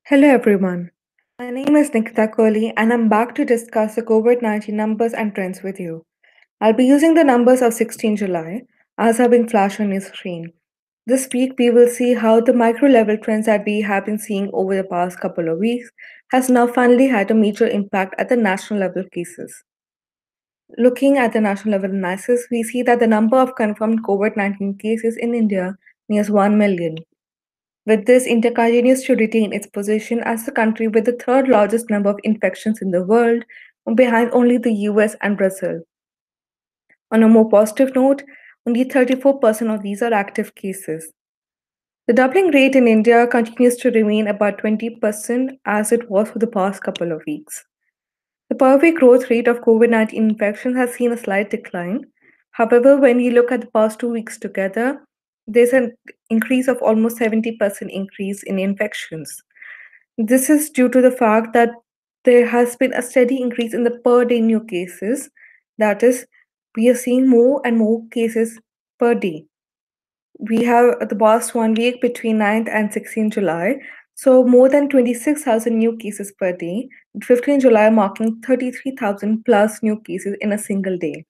Hello everyone. My name is Nikita Kohli and I'm back to discuss the COVID-19 numbers and trends with you. I'll be using the numbers of 16 July as have been flashed on your screen. This week we will see how the micro level trends that we have been seeing over the past couple of weeks has now finally had a major impact at the national level cases. Looking at the national level analysis, we see that the number of confirmed COVID-19 cases in India nears 1 million. With this, India continues to retain its position as the country with the third largest number of infections in the world, behind only the US and Brazil. On a more positive note, only 34% of these are active cases. The doubling rate in India continues to remain about 20% as it was for the past couple of weeks. The per week growth rate of COVID-19 infections has seen a slight decline. However, when we look at the past 2 weeks together, there's an increase of almost 70% increase in infections. This is due to the fact that there has been a steady increase in the per day new cases. That is, we are seeing more and more cases per day. We have the past 1 week between 9th and 16th July. So more than 26,000 new cases per day, 15th July marking 33,000 plus new cases in a single day.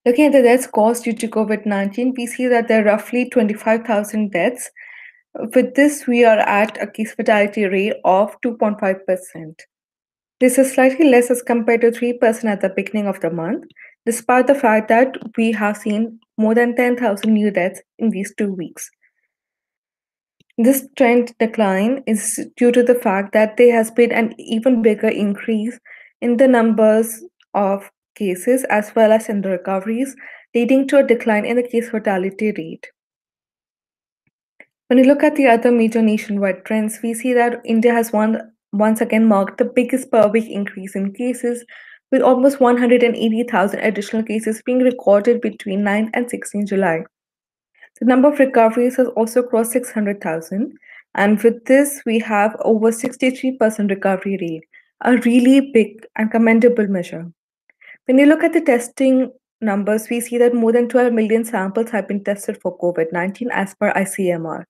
Looking at the deaths caused due to COVID-19, we see that there are roughly 25,000 deaths. With this, we are at a case fatality rate of 2.5%. This is slightly less as compared to 3% at the beginning of the month, despite the fact that we have seen more than 10,000 new deaths in these 2 weeks. This trend decline is due to the fact that there has been an even bigger increase in the numbers of cases as well as in the recoveries, leading to a decline in the case fatality rate. When you look at the other major nationwide trends, we see that India has once again marked the biggest per week increase in cases, with almost 180,000 additional cases being recorded between 9th and 16th July. The number of recoveries has also crossed 600,000, and with this, we have over 63% recovery rate, a really big and commendable measure. When you look at the testing numbers, we see that more than 12 million samples have been tested for COVID-19 as per ICMR.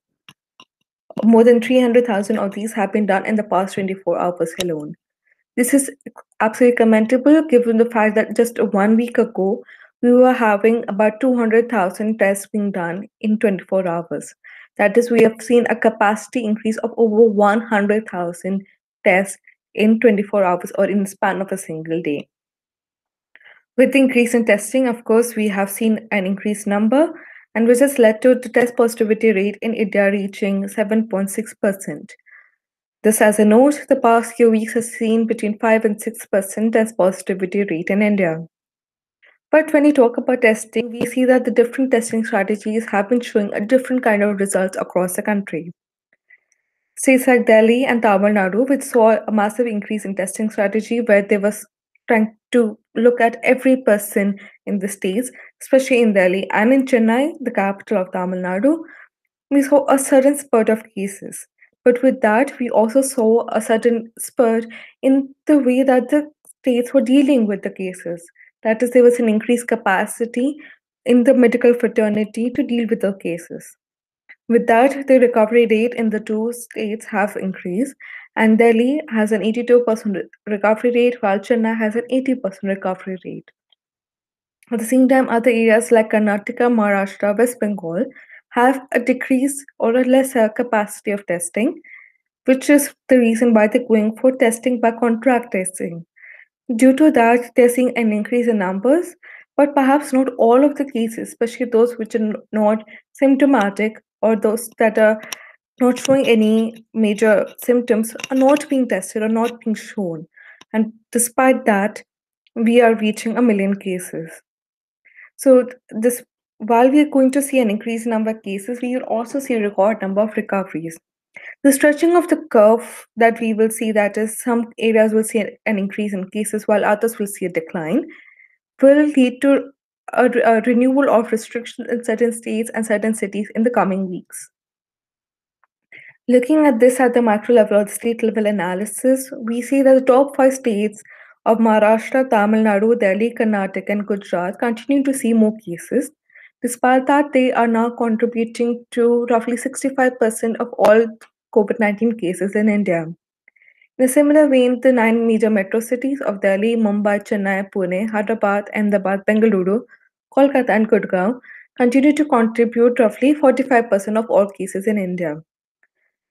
More than 300,000 of these have been done in the past 24 hours alone. This is absolutely commendable given the fact that just 1 week ago, we were having about 200,000 tests being done in 24 hours. That is, we have seen a capacity increase of over 100,000 tests in 24 hours or in the span of a single day. With the increase in testing, of course, we have seen an increased number, and which has led to the test positivity rate in India reaching 7.6%. This, as a note, the past few weeks has seen between 5 and 6% test positivity rate in India. But when we talk about testing, we see that the different testing strategies have been showing a different kind of results across the country. States like Delhi and Tamil Nadu, which saw a massive increase in testing strategy where they were trying to look at every person in the states, especially in Delhi and in Chennai, the capital of Tamil Nadu, we saw a certain spurt of cases. But with that, we also saw a certain spurt in the way that the states were dealing with the cases. That is, there was an increased capacity in the medical fraternity to deal with the cases. With that, the recovery rate in the two states have increased, and Delhi has an 82% recovery rate, while Chennai has an 80% recovery rate. At the same time, other areas like Karnataka, Maharashtra, West Bengal have a decreased or a lesser capacity of testing, which is the reason why they're going for testing by contract testing. Due to that, they're seeing an increase in numbers, but perhaps not all of the cases, especially those which are not symptomatic or those that are not showing any major symptoms, are not being tested or not being shown. And despite that, we are reaching 1 million cases. So this while we are going to see an increased number of cases, we will also see a record number of recoveries. The stretching of the curve that we will see, that is, some areas will see an increase in cases while others will see a decline, will lead to a renewal of restrictions in certain states and certain cities in the coming weeks. Looking at this at the macro level or the state level analysis, we see that the top 5 states of Maharashtra, Tamil Nadu, Delhi, Karnataka, and Gujarat continue to see more cases. Despite that, they are now contributing to roughly 65% of all COVID-19 cases in India. In a similar vein, the nine major metro cities of Delhi, Mumbai, Chennai, Pune, Hyderabad, Ahmedabad, Bengaluru, Kolkata, and Gurgaon continue to contribute roughly 45% of all cases in India.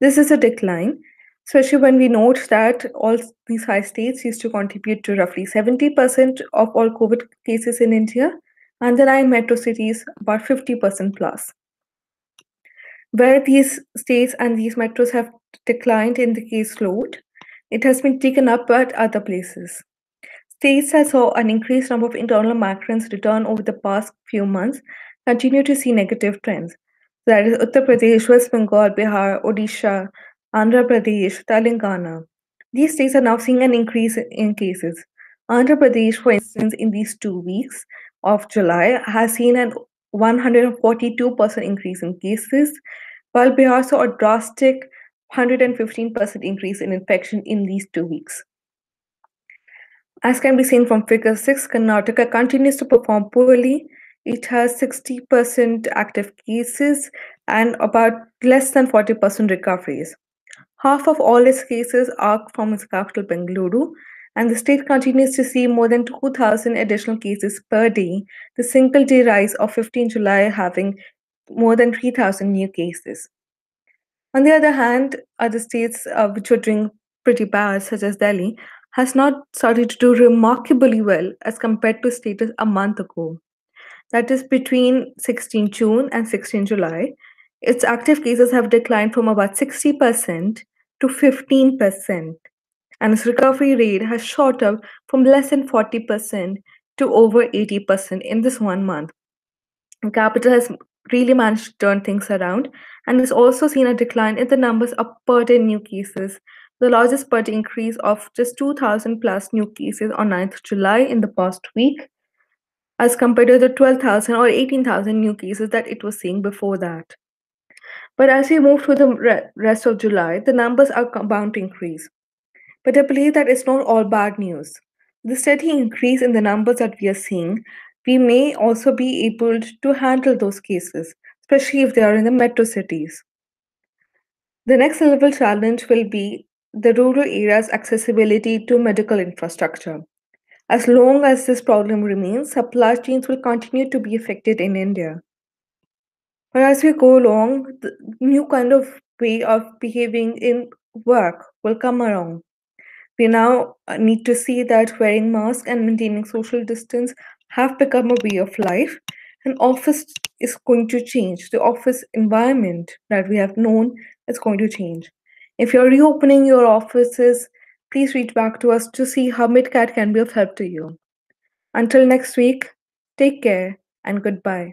This is a decline, especially when we note that all these five states used to contribute to roughly 70% of all COVID cases in India, and the nine metro cities about 50% plus. Where these states and these metros have declined in the caseload, it has been taken up at other places. States that saw an increased number of internal migrants return over the past few months continue to see negative trends. That is Uttar Pradesh, West Bengal, Bihar, Odisha, Andhra Pradesh, Telangana. These states are now seeing an increase in cases. Andhra Pradesh, for instance, in these 2 weeks of July, has seen an 142% increase in cases, while Bihar saw a drastic 115% increase in infection in these 2 weeks. As can be seen from figure 6, Karnataka continues to perform poorly. It has 60% active cases and about less than 40% recoveries. Half of all its cases are from its capital, Bengaluru, and the state continues to see more than 2,000 additional cases per day, the single day rise of 15 July having more than 3,000 new cases. On the other hand, other states which were doing pretty bad, such as Delhi, has not started to do remarkably well as compared to status a month ago. That is between 16 June and 16 July. Its active cases have declined from about 60% to 15%, and its recovery rate has shot up from less than 40% to over 80% in this 1 month. Capital has really managed to turn things around and has also seen a decline in the numbers of per day new cases. The largest per day increase of just 2,000 plus new cases on 9th July in the past week, as compared to the 12,000 or 18,000 new cases that it was seeing before that. But as we move through the rest of July, the numbers are bound to increase. But I believe that it's not all bad news. The steady increase in the numbers that we are seeing, we may also be able to handle those cases, especially if they are in the metro cities. The next level challenge will be the rural areas' accessibility to medical infrastructure. As long as this problem remains, supply chains will continue to be affected in India. But as we go along, the new kind of way of behaving in work will come along. We now need to see that wearing masks and maintaining social distance have become a way of life, and office is going to change. The office environment that we have known is going to change. If you're reopening your offices, please reach back to us to see how MidCat can be of help to you. Until next week, take care and goodbye.